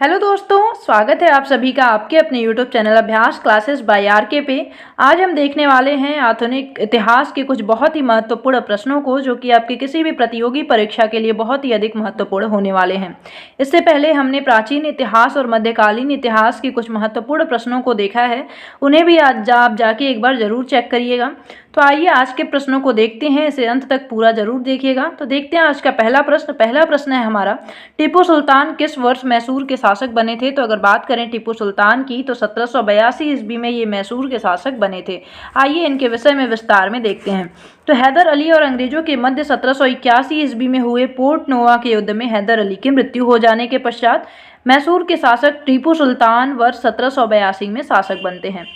Hello दोस्तों, स्वागत है आप सभी का आपके अपने YouTube चैनल अभ्यास क्लासेस बाय आरके पे। आज हम देखने वाले हैं आधुनिक इतिहास के कुछ बहुत ही महत्वपूर्ण प्रश्नों को, जो कि आपकी किसी भी प्रतियोगी परीक्षा के लिए बहुत ही अधिक महत्वपूर्ण होने वाले हैं। इससे पहले हमने प्राचीन इतिहास और मध्यकालीन इतिहास के कुछ महत्वपूर्ण प्रश्नों को देखा है, उन्हें भी आज आप जाके एक बार ज़रूर चेक करिएगा। तो आइए आज के प्रश्नों को देखते हैं, इसे अंत तक पूरा जरूर देखिएगा। तो देखते हैं आज का पहला प्रश्न है हमारा, टीपू सुल्तान किस वर्ष मैसूर के शासक बने थे। तो अगर बात करें टीपू सुल्तान की, तो 1782 ईस्वी में ये मैसूर के शासक बने थे। आइए इनके विषय में विस्तार में देखते हैं। तो हैदर अली और अंग्रेजों के मध्य 1781 ईस्वी में हुए पोर्ट नोआ के युद्ध में हैदर अली की मृत्यु हो जाने के पश्चात मैसूर के शासक टीपू सुल्तान वर्ष 1782 में शासक बनते हैं।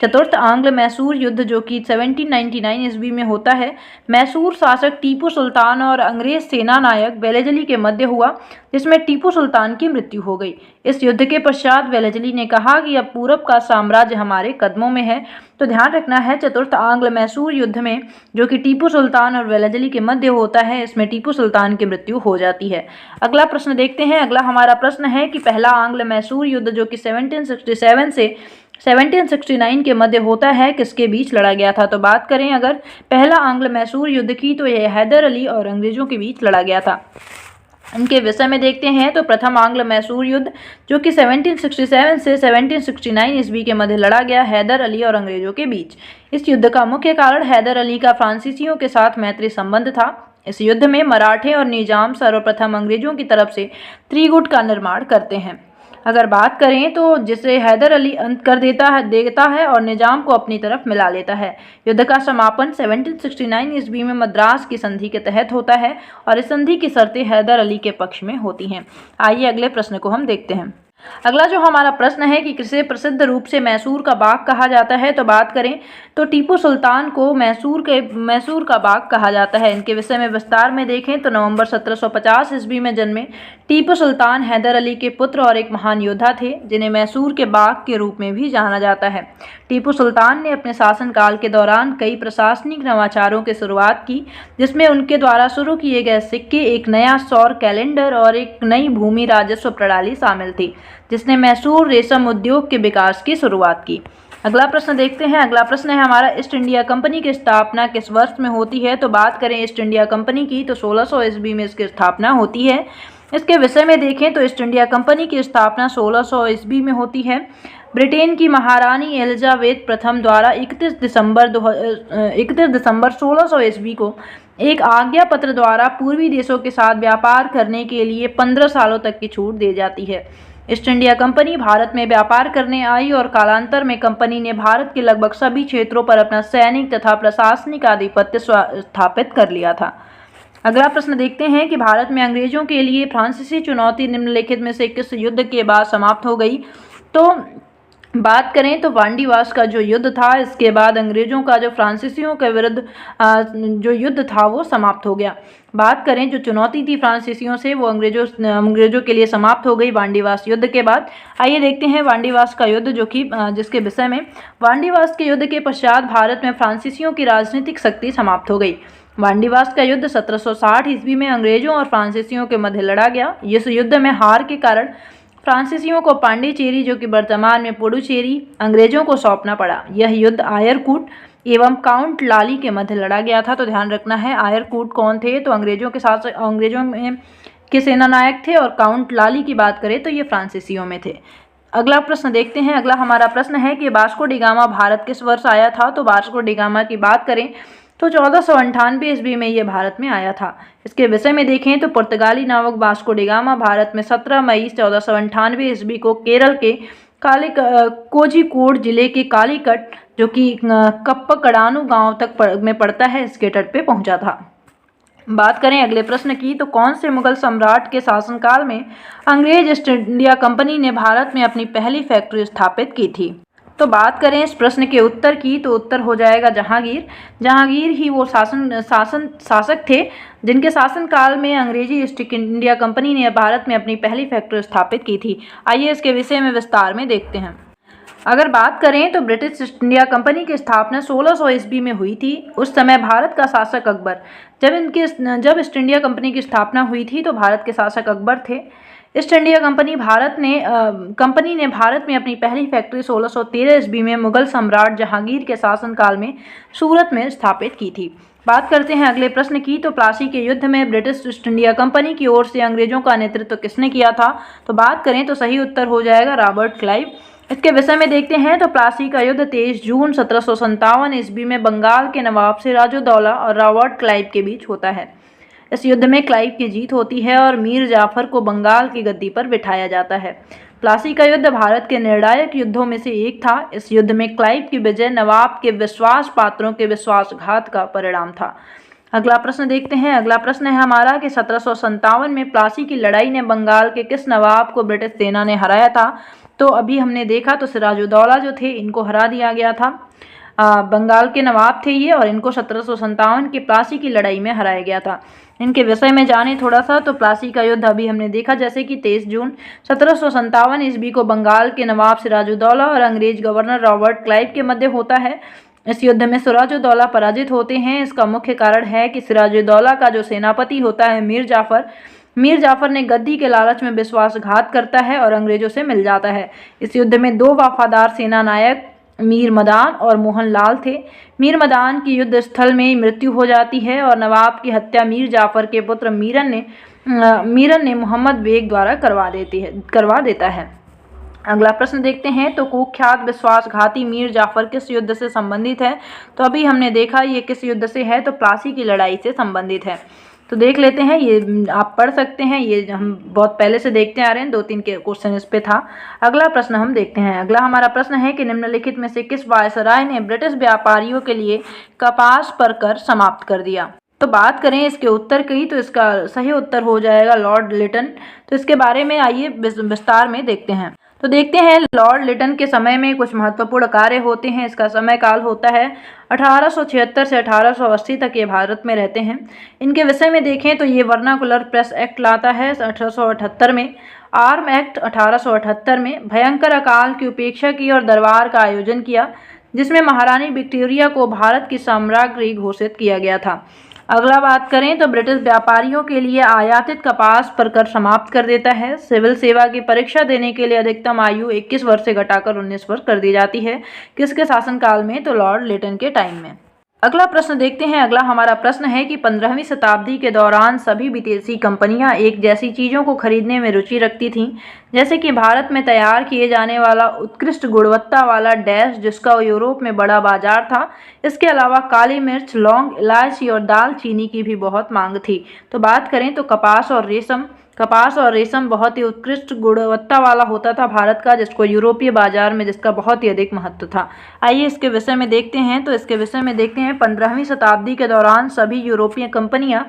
चतुर्थ आंग्ल मैसूर युद्ध, जो कि 1799 ईस्वी में होता है, मैसूर शासक टीपू सुल्तान और अंग्रेज सेना नायक वेलेजली के मध्य हुआ, जिसमें टीपू सुल्तान की मृत्यु हो गई। इस युद्ध के पश्चात वेलेजली ने कहा कि अब पूरब का साम्राज्य हमारे कदमों में है। तो ध्यान रखना है, चतुर्थ आंग्ल मैसूर युद्ध में, जो कि टीपू सुल्तान और वेलेजली के मध्य होता है, इसमें टीपू सुल्तान की मृत्यु हो जाती है। अगला प्रश्न देखते हैं। अगला हमारा प्रश्न है कि पहला आंग्ल मैसूर युद्ध, जो कि 1767 से 1769 के मध्य होता है, किसके बीच लड़ा गया था। तो बात करें अगर पहला आंग्ल मैसूर युद्ध की, तो यह हैदर अली और अंग्रेजों के बीच लड़ा गया था। इनके विषय में देखते हैं। तो प्रथम आंग्ल मैसूर युद्ध, जो कि 1767 से 1769 ईस्वी के मध्य लड़ा गया, हैदर अली और अंग्रेजों के बीच। इस युद्ध का मुख्य कारण हैदर अली का फ्रांसीसियों के साथ मैत्री संबंध था। इस युद्ध में मराठे और निजाम सर्वप्रथम अंग्रेजों की तरफ से त्रिगुट का निर्माण करते हैं। अगर बात करें तो जिसे हैदर अली अंत कर देता है और निजाम को अपनी तरफ मिला लेता है। युद्ध का समापन 1769 ईस्वी में मद्रास की संधि के तहत होता है और इस संधि की शर्तें हैदर अली के पक्ष में होती हैं। आइए अगले प्रश्न को हम देखते हैं। अगला जो हमारा प्रश्न है कि किसे प्रसिद्ध रूप से मैसूर का बाग कहा जाता है। तो बात करें तो टीपू सुल्तान को मैसूर का बाग कहा जाता है। इनके विषय में विस्तार में देखें तो नवंबर 1750 ईस्वी में जन्मे टीपू सुल्तान हैदर अली के पुत्र और एक महान योद्धा थे, जिन्हें मैसूर के बाग के रूप में भी जाना जाता है। टीपू सुल्तान ने अपने शासनकाल के दौरान कई प्रशासनिक नवाचारों की शुरुआत की, जिसमें उनके द्वारा शुरू किए गए सिक्के, एक नया सौर कैलेंडर और एक नई भूमि राजस्व प्रणाली शामिल थी, जिसने मैसूर रेशम उद्योग के विकास की शुरुआत की। अगला प्रश्न देखते हैं। अगला प्रश्न है हमारा, ईस्ट इंडिया कंपनी की स्थापना किस वर्ष में होती है। तो बात करें ईस्ट इंडिया कंपनी की, तो 1600 ईस्वी में इसकी स्थापना होती है। इसके विषय में देखें तो ईस्ट इंडिया कंपनी की स्थापना 1600 ईस्वी में होती है। ब्रिटेन की महारानी एलिजाबेथ प्रथम द्वारा 31 दिसंबर 1600 ईस्वी को एक आज्ञा पत्र द्वारा पूर्वी देशों के साथ व्यापार करने के लिए 15 सालों तक की छूट दी जाती है। ईस्ट इंडिया कंपनी भारत में व्यापार करने आई और कालांतर में कंपनी ने भारत के लगभग सभी क्षेत्रों पर अपना सैनिक तथा प्रशासनिक आधिपत्य स्थापित कर लिया था। अगला प्रश्न देखते हैं कि भारत में अंग्रेजों के लिए फ्रांसीसी चुनौती निम्नलिखित में से किस युद्ध के बाद समाप्त हो गई। तो बात करें तो वांडीवास का जो युद्ध था, इसके बाद अंग्रेजों का जो फ्रांसीसियों के विरुद्ध जो युद्ध था वो समाप्त हो गया। बात करें जो चुनौती थी फ्रांसीसियों से, वो अंग्रेजों के लिए समाप्त हो गई वांडीवास युद्ध के बाद। आइए देखते हैं वांडीवास का युद्ध, जो कि जिसके विषय में, वांडीवास के युद्ध के पश्चात भारत में फ्रांसीसियों की राजनीतिक शक्ति समाप्त हो गई। वांडीवास का युद्ध 1760 ईस्वी में अंग्रेजों और फ्रांसीसियों के मध्य लड़ा गया। इस युद्ध में हार के कारण फ्रांसीसियों को पांडिचेरी, जो कि वर्तमान में पुडुचेरी, अंग्रेजों को सौंपना पड़ा। यह युद्ध आयरकूट एवं काउंट लाली के मध्य लड़ा गया था। तो ध्यान रखना है, आयरकूट कौन थे, तो अंग्रेजों में के सेना नायक थे, और काउंट लाली की बात करें तो ये फ्रांसीसियों में थे। अगला प्रश्न देखते हैं। अगला हमारा प्रश्न है कि वास्को डी गामा भारत किस वर्ष आया था। तो वास्को डी गामा की बात करें तो 1498 ईस्वी में ये भारत में आया था। इसके विषय में देखें तो पुर्तगाली नावक वास्को डी गामा भारत में 17 मई 1498 ईस्वी को केरल के कोझिकोड जिले के कालीकट, जो कि कप्पकड़ानू गांव तक में पड़ता है, इसके तट पे पहुंचा था। बात करें अगले प्रश्न की, तो कौन से मुगल सम्राट के शासनकाल में अंग्रेज ईस्ट इंडिया कंपनी ने भारत में अपनी पहली फैक्ट्री स्थापित की थी। तो बात करें इस प्रश्न के उत्तर की, तो उत्तर हो जाएगा जहांगीर। जहांगीर ही वो शासक थे जिनके शासनकाल में अंग्रेजी ईस्ट इंडिया कंपनी ने भारत में अपनी पहली फैक्ट्री स्थापित की थी। आइए इसके विषय में विस्तार में देखते हैं। अगर बात करें तो ब्रिटिश ईस्ट इंडिया कंपनी की स्थापना 1600 ईस्वी में हुई थी। उस समय भारत का शासक अकबर, जब ईस्ट इंडिया कंपनी की स्थापना हुई थी तो भारत के शासक अकबर थे। ईस्ट इंडिया कंपनी ने भारत में अपनी पहली फैक्ट्री 1613 ईस्वी में मुगल सम्राट जहांगीर के शासनकाल में सूरत में स्थापित की थी। बात करते हैं अगले प्रश्न की। तो प्लासी के युद्ध में ब्रिटिश ईस्ट इंडिया कंपनी की ओर से अंग्रेजों का नेतृत्व किसने किया था? तो बात करें तो सही उत्तर हो जाएगा रॉबर्ट क्लाइव। इसके विषय में देखते हैं तो प्लासी का युद्ध 23 जून 1757 ईस्वी में बंगाल के नवाब सिराजुद्दौला और रॉबर्ट क्लाइव के बीच होता है। इस युद्ध में क्लाइव की जीत होती है और मीर जाफर को बंगाल की गद्दी पर बिठाया जाता है। प्लासी का युद्ध भारत के निर्णायक युद्धों में से एक था। इस युद्ध में क्लाइव की विजय नवाब के विश्वास पात्रों के विश्वासघात का परिणाम था। अगला प्रश्न देखते हैं। अगला प्रश्न है हमारा कि 1757 में प्लासी की लड़ाई ने बंगाल के किस नवाब को ब्रिटिश सेना ने हराया था? तो अभी हमने देखा तो सिराजुद्दौला जो थे इनको हरा दिया गया था। बंगाल के नवाब थे ये और इनको 1757 की प्लासी की लड़ाई में हराया गया था। इनके विषय में जाने थोड़ा सा। तो प्लासी का युद्ध अभी हमने देखा जैसे कि 23 जून 1757 ईस्वी को बंगाल के नवाब सिराजुद्दौला और अंग्रेज गवर्नर रॉबर्ट क्लाइव के मध्य होता है। इस युद्ध में सिराजुद्दौला पराजित होते हैं। इसका मुख्य कारण है कि सिराजुद्दौला का जो सेनापति होता है मीर जाफर ने गद्दी के लालच में विश्वासघात करता है और अंग्रेजों से मिल जाता है। इस युद्ध में 2 वफादार सेना नायक मीर मदान और मोहन लाल थे। मीर मदान की युद्ध स्थल में मृत्यु हो जाती है और नवाब की हत्या मीर जाफर के पुत्र मीरन ने मोहम्मद बेग द्वारा करवा देता है। अगला प्रश्न देखते हैं। तो कुख्यात विश्वासघाती मीर जाफर किस युद्ध से संबंधित है? तो अभी हमने देखा ये किस युद्ध से है, तो प्लासी की लड़ाई से संबंधित है। तो देख लेते हैं, ये आप पढ़ सकते हैं, ये हम बहुत पहले से देखते आ रहे हैं, 2-3 के क्वेश्चन इस पे था। अगला प्रश्न हम देखते हैं। अगला हमारा प्रश्न है कि निम्नलिखित में से किस वायसराय ने ब्रिटिश व्यापारियों के लिए कपास पर कर समाप्त कर दिया? तो बात करें इसके उत्तर की तो इसका सही उत्तर हो जाएगा लॉर्ड लिटन। तो इसके बारे में आइए विस्तार में देखते हैं। तो देखते हैं लॉर्ड लिटन के समय में कुछ महत्वपूर्ण कार्य होते हैं। इसका समय काल होता है 1876 से 1880 तक ये भारत में रहते हैं। इनके विषय में देखें तो ये वर्नाकुलर प्रेस एक्ट लाता है 1878 में, आर्म एक्ट 1878 में, भयंकर अकाल की उपेक्षा की और दरबार का आयोजन किया जिसमें महारानी विक्टोरिया को भारत की साम्राज्ञी घोषित किया गया था। अगला बात करें तो ब्रिटिश व्यापारियों के लिए आयातित कपास पर कर समाप्त कर देता है। सिविल सेवा की परीक्षा देने के लिए अधिकतम आयु 21 वर्ष से घटाकर 19 वर्ष कर दी जाती है। किसके शासनकाल में? तो लॉर्ड लिटन के टाइम में। अगला प्रश्न देखते हैं। अगला हमारा प्रश्न है कि 15वीं शताब्दी के दौरान सभी विदेशी कंपनियां एक जैसी चीज़ों को खरीदने में रुचि रखती थीं, जैसे कि भारत में तैयार किए जाने वाला उत्कृष्ट गुणवत्ता वाला डैश जिसका यूरोप में बड़ा बाजार था। इसके अलावा काली मिर्च, लौंग, इलायची और दालचीनी की भी बहुत मांग थी। तो बात करें तो कपास और रेशम बहुत ही उत्कृष्ट गुणवत्ता वाला होता था भारत का, जिसको यूरोपीय बाजार में जिसका बहुत ही अधिक महत्व था। आइए इसके विषय में देखते हैं। तो इसके विषय में देखते हैं 15वीं शताब्दी के दौरान सभी यूरोपीय कंपनियां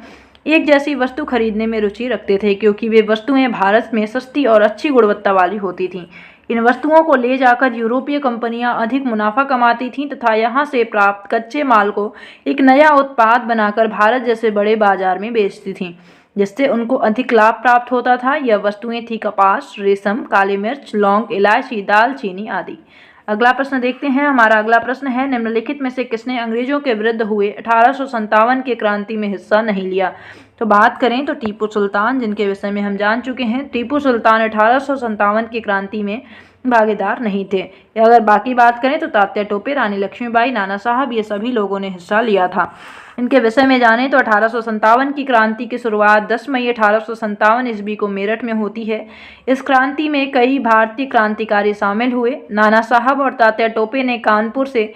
एक जैसी वस्तु खरीदने में रुचि रखते थे क्योंकि वे वस्तुएं भारत में सस्ती और अच्छी गुणवत्ता वाली होती थीं। इन वस्तुओं को ले जाकर यूरोपीय कंपनियां अधिक मुनाफा कमाती थीं तथा यहां से प्राप्त कच्चे माल को एक नया उत्पाद बनाकर भारत जैसे बड़े बाजार में बेचती थीं, जिससे उनको अधिक लाभ प्राप्त होता था। यह वस्तुएं थी कपास, रेशम, काली मिर्च, लौंग, इलायची, दालचीनी आदि। अगला प्रश्न देखते हैं। हमारा अगला प्रश्न है निम्नलिखित में से किसने अंग्रेजों के विरुद्ध हुए 1857 की क्रांति में हिस्सा नहीं लिया? तो बात करें तो टीपू सुल्तान, जिनके विषय में हम जान चुके हैं। टीपू सुल्तान 1857 की क्रांति में भागीदार नहीं थे। अगर बाकी बात करें तो तात्या टोपे, रानी लक्ष्मीबाई, नाना साहब, ये सभी लोगों ने हिस्सा लिया था। इनके विषय में जाने तो 1857 की क्रांति की शुरुआत 10 मई 1857 ईस्वी को मेरठ में होती है। इस क्रांति में कई भारतीय क्रांतिकारी शामिल हुए। नाना साहब और तात्या टोपे ने कानपुर से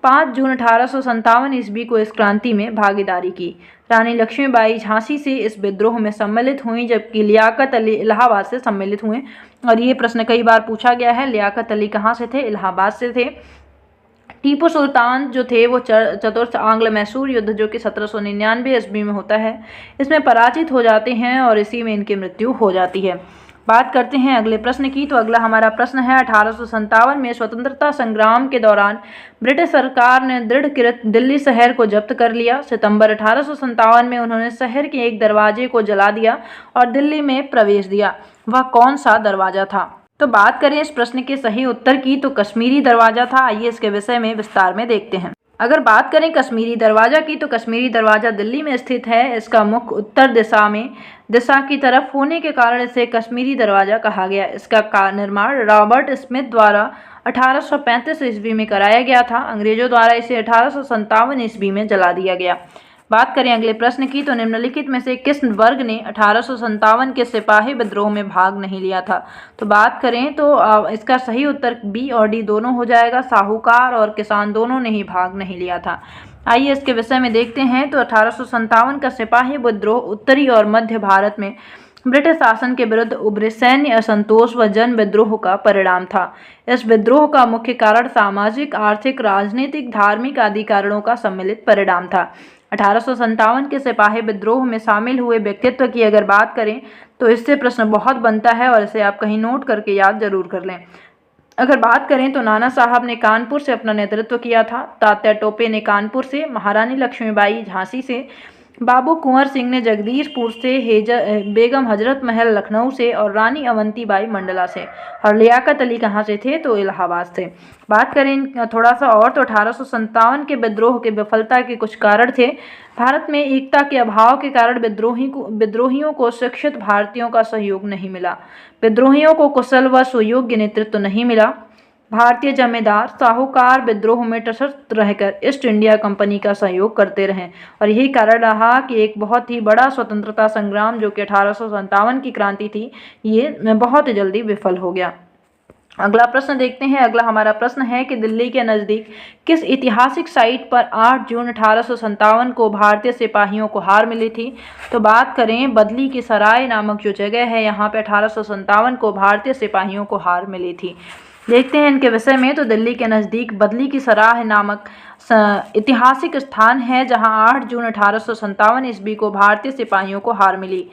5 जून 1857 ईस्वी को इस क्रांति में भागीदारी की। रानी लक्ष्मीबाई झांसी से इस विद्रोह में सम्मिलित हुई, जबकि लियाकत अली इलाहाबाद से सम्मिलित हुए। और ये प्रश्न कई बार पूछा गया है, लियाकत अली कहाँ से थे? इलाहाबाद से थे। टीपू सुल्तान जो थे वो चतुर्थ आंग्ल मैसूर युद्ध जो कि 1799 ईस्वी में होता है, इसमें पराजित हो जाते हैं और इसी में इनकी मृत्यु हो जाती है। बात करते हैं अगले प्रश्न की। तो अगला हमारा प्रश्न है 1857 में स्वतंत्रता संग्राम के दौरान ब्रिटिश सरकार ने दृढ़कृत दिल्ली शहर को जब्त कर लिया। सितंबर 1857 में उन्होंने शहर के एक दरवाजे को जला दिया और दिल्ली में प्रवेश दिया। वह कौन सा दरवाजा था? तो बात करें इस प्रश्न के सही उत्तर की तो कश्मीरी दरवाजा था। आइए इसके विषय में विस्तार में देखते हैं। अगर बात करें कश्मीरी दरवाज़ा की, तो कश्मीरी दरवाज़ा दिल्ली में स्थित है। इसका मुख उत्तर दिशा की तरफ होने के कारण इसे कश्मीरी दरवाज़ा कहा गया। इसका निर्माण रॉबर्ट स्मिथ द्वारा 1835 ईस्वी में कराया गया था। अंग्रेजों द्वारा इसे 1857 ईस्वी में जला दिया गया। बात करें अगले प्रश्न की, तो निम्नलिखित में से किस वर्ग ने 1857 के सिपाही विद्रोह में भाग नहीं लिया था? तो बात करें तो इसका सही उत्तर बी और डी दोनों हो जाएगा। साहूकार और किसान दोनों ने ही भाग नहीं लिया था। आइए इसके विषय में देखते हैं। तो 1857 का सिपाही विद्रोह उत्तरी और मध्य भारत में ब्रिटिश शासन के विरुद्ध उभरे सैन्य असंतोष व जन विद्रोह का परिणाम था। इस विद्रोह का मुख्य कारण सामाजिक, आर्थिक, राजनीतिक, धार्मिक आदि कारणों का सम्मिलित परिणाम था। 1857 के सिपाही विद्रोह में शामिल हुए व्यक्तित्व की अगर बात करें तो इससे प्रश्न बहुत बनता है और इसे आप कहीं नोट करके याद जरूर कर लें। अगर बात करें तो नाना साहब ने कानपुर से अपना नेतृत्व किया था। तात्या टोपे ने कानपुर से, महारानी लक्ष्मीबाई झांसी से, बाबू कुंवर सिंह ने जगदीशपुर से, बेगम हजरत महल लखनऊ से और रानी अवंतीबाई मंडला से। और लियाकत अली कहाँ से थे? तो इलाहाबाद से। बात करें थोड़ा सा और तो 1857 के विद्रोह के विफलता के कुछ कारण थे। भारत में एकता के अभाव के कारण विद्रोहियों को शिक्षित भारतीयों का सहयोग नहीं मिला। विद्रोहियों को कुशल व सुयोग्य नेतृत्व नहीं मिला। भारतीय जमींदार साहूकार विद्रोह में तटस्थ रहकर ईस्ट इंडिया कंपनी का सहयोग करते रहे और यही कारण रहा कि एक बहुत ही बड़ा स्वतंत्रता संग्राम जो कि 1857 की क्रांति थी, ये बहुत जल्दी विफल हो गया। अगला प्रश्न देखते हैं। अगला हमारा प्रश्न है कि दिल्ली के नज़दीक किस ऐतिहासिक साइट पर 8 जून 1857 को भारतीय सिपाहियों को हार मिली थी? तो बात करें बदली की सराय नामक जो जगह है, यहाँ पे 1857 को भारतीय सिपाहियों को हार मिली थी। देखते हैं इनके विषय में। तो दिल्ली के नज़दीक बदली की सराय नामक ऐतिहासिक स्थान है जहां 8 जून 1857 ईस्वी को भारतीय सिपाहियों को हार मिली।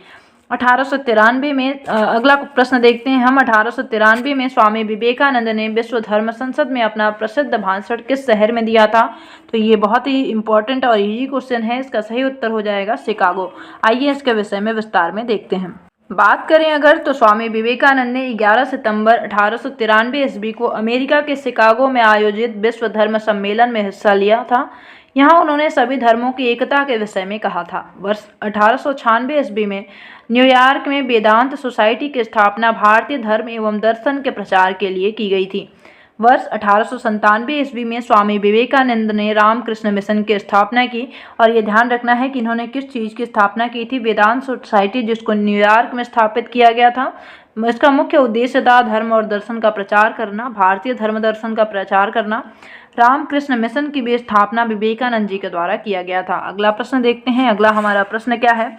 1893 में अगला प्रश्न देखते हैं हम। 1893 में स्वामी विवेकानंद ने विश्व धर्म संसद में अपना प्रसिद्ध भाषण किस शहर में दिया था? तो ये बहुत ही इंपॉर्टेंट और इजी क्वेश्चन है। इसका सही उत्तर हो जाएगा शिकागो। आइए इसके विषय में विस्तार में देखते हैं। बात करें अगर तो स्वामी विवेकानंद ने 11 सितंबर 1893 ईस्वी को अमेरिका के शिकागो में आयोजित विश्व धर्म सम्मेलन में हिस्सा लिया था। यहाँ उन्होंने सभी धर्मों की एकता के विषय में कहा था। वर्ष 1896 ईस्वी में न्यूयॉर्क में वेदांत सोसाइटी की स्थापना भारतीय धर्म एवं दर्शन के प्रचार के लिए की गई थी। वर्ष 1897 ईस्वी में स्वामी विवेकानंद ने रामकृष्ण मिशन की स्थापना की और ये ध्यान रखना है कि इन्होंने किस चीज़ की स्थापना की थी? वेदांत सोसाइटी, जिसको न्यूयॉर्क में स्थापित किया गया था। इसका मुख्य उद्देश्य था धर्म और दर्शन का प्रचार करना, भारतीय धर्म दर्शन का प्रचार करना। रामकृष्ण मिशन की भी स्थापना विवेकानंद जी के द्वारा किया गया था। अगला प्रश्न देखते हैं। अगला हमारा प्रश्न क्या है?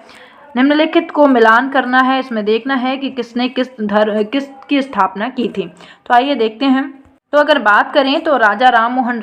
निम्नलिखित को मिलान करना है। इसमें देखना है कि किसने किसकी स्थापना की थी। तो आइए देखते हैं। तो अगर बात करें तो राजा राममोहन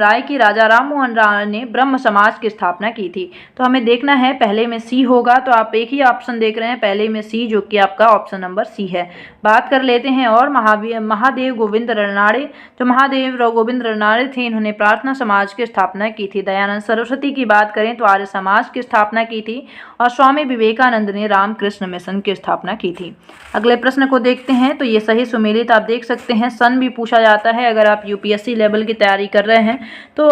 राय ने ब्रह्म समाज की स्थापना की थी। तो हमें देखना है पहले में सी होगा, तो आप एक ही ऑप्शन देख रहे हैं पहले में सी, जो कि आपका ऑप्शन नंबर सी है। बात कर लेते हैं और महादेव गोविंद रनाड़े, जो महादेव गोविंद रनाड़े थे, इन्होंने प्रार्थना समाज की स्थापना की थी। दयानंद सरस्वती की बात करें तो आर्य समाज की स्थापना की थी और स्वामी विवेकानंद ने रामकृष्ण मिशन की स्थापना की थी। अगले प्रश्न को देखते हैं। तो ये सही सुमेलित आप देख सकते हैं, सन भी पूछा जाता है अगर आप यूपीएससी लेवल की तैयारी कर रहे हैं तो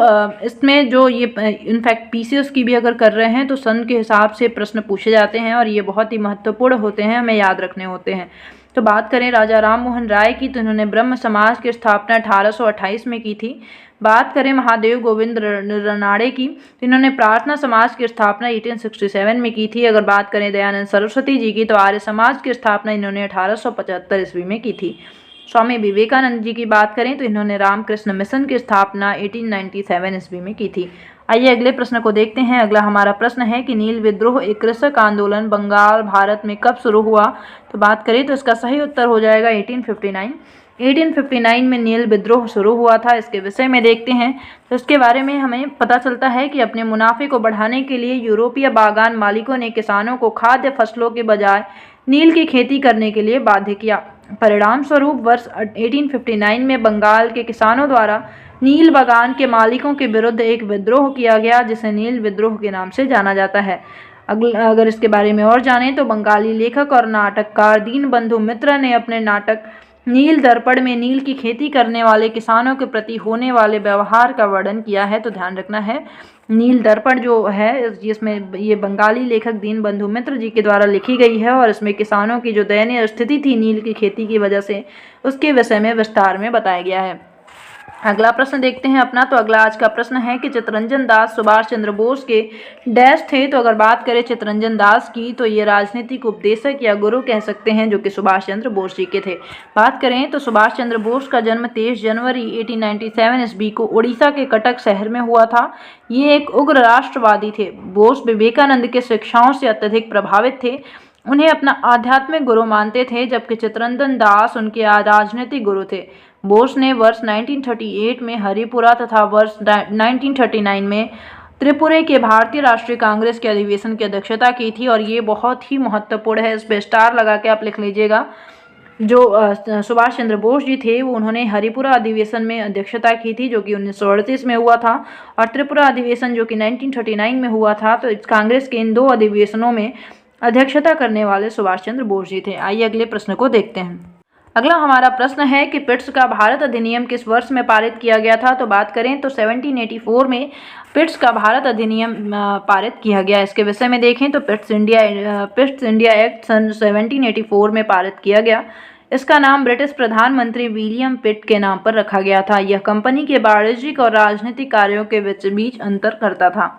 इसमें जो ये इनफैक्ट पीसीएस की भी अगर कर रहे हैं तो सन के हिसाब से प्रश्न पूछे जाते हैं और ये बहुत ही महत्वपूर्ण होते हैं, हमें याद रखने होते हैं। तो बात करें राजा राममोहन राय की, तो इन्होंने ब्रह्म समाज की स्थापना 1828 में की थी। बात करें महादेव गोविंद रनाड़े की, तो इन्होंने प्रार्थना समाज की स्थापना 1867 में की थी। अगर बात करें दयानंद सरस्वती जी की, तो आर्य समाज की स्थापना इन्होंने 1875 ईस्वी में की थी। स्वामी विवेकानंद जी की बात करें तो इन्होंने रामकृष्ण मिशन की स्थापना 1897 ईस्वी में की थी। आइए अगले प्रश्न को देखते हैं। अगला हमारा प्रश्न है कि नील विद्रोह, एक कृषक आंदोलन बंगाल भारत में कब शुरू हुआ? तो बात करें तो इसका सही उत्तर हो जाएगा 1859। 1859 में नील विद्रोह शुरू हुआ था। इसके विषय में देखते हैं तो इसके बारे में हमें पता चलता है कि अपने मुनाफे को बढ़ाने के लिए यूरोपीय बागान मालिकों ने किसानों को खाद्य फसलों के बजाय नील की खेती करने के लिए बाध्य किया। परिणाम स्वरूप वर्ष 1859 में बंगाल के किसानों द्वारा नील बागान के मालिकों के विरुद्ध एक विद्रोह किया गया, जिसे नील विद्रोह के नाम से जाना जाता है। अगर इसके बारे में और जानें तो बंगाली लेखक और नाटककार दीनबंधु मित्र ने अपने नाटक नील दर्पण में नील की खेती करने वाले किसानों के प्रति होने वाले व्यवहार का वर्णन किया है। तो ध्यान रखना है, नील दर्पण जो है जिसमें ये बंगाली लेखक दीनबंधु मित्र जी के द्वारा लिखी गई है और इसमें किसानों की जो दयनीय स्थिति थी नील की खेती की वजह से, उसके विषय में विस्तार में बताया गया है। अगला प्रश्न देखते हैं अपना। तो अगला आज का प्रश्न है कि चित्तरंजन दास सुभाष चंद्र बोस के डैश थे। तो अगर बात करें चित्तरंजन दास की, तो ये राजनीतिक उपदेशक या गुरु कह सकते हैं, जो कि सुभाष चंद्र बोस जी के थे। बात करें तो सुभाष चंद्र बोस का जन्म 23 जनवरी 1897 ईस्वी को उड़ीसा के कटक शहर में हुआ था। ये एक उग्र राष्ट्रवादी थे। बोस विवेकानंद के शिक्षाओं से अत्यधिक प्रभावित थे, उन्हें अपना आध्यात्मिक गुरु मानते थे, जबकि चित्तरंजन दास उनके राजनीतिक गुरु थे। बोस ने वर्ष 1938 में हरिपुरा तथा वर्ष 1939 में त्रिपुरा के भारतीय राष्ट्रीय कांग्रेस के अधिवेशन की अध्यक्षता की थी। और ये बहुत ही महत्वपूर्ण है, इस पे स्टार लगा के आप लिख लीजिएगा। जो सुभाष चंद्र बोस जी थे वो उन्होंने हरिपुरा अधिवेशन में अध्यक्षता की थी, जो कि 1938 में हुआ था, और त्रिपुरा अधिवेशन जो कि 1939 में हुआ था। तो कांग्रेस के इन दो अधिवेशनों में अध्यक्षता करने वाले सुभाष चंद्र बोस जी थे। आइए अगले प्रश्न को देखते हैं। अगला हमारा प्रश्न है कि पिट्स का भारत अधिनियम किस वर्ष में पारित किया गया था। तो बात करें तो 1784 में पिट्स का भारत अधिनियम पारित किया गया। इसके विषय में देखें तो पिट्स इंडिया एक्ट सन 1784 में पारित किया गया। इसका नाम ब्रिटिश प्रधानमंत्री विलियम पिट के नाम पर रखा गया था। यह कंपनी के वाणिज्यिक और राजनीतिक कार्यों के बीच अंतर करता था।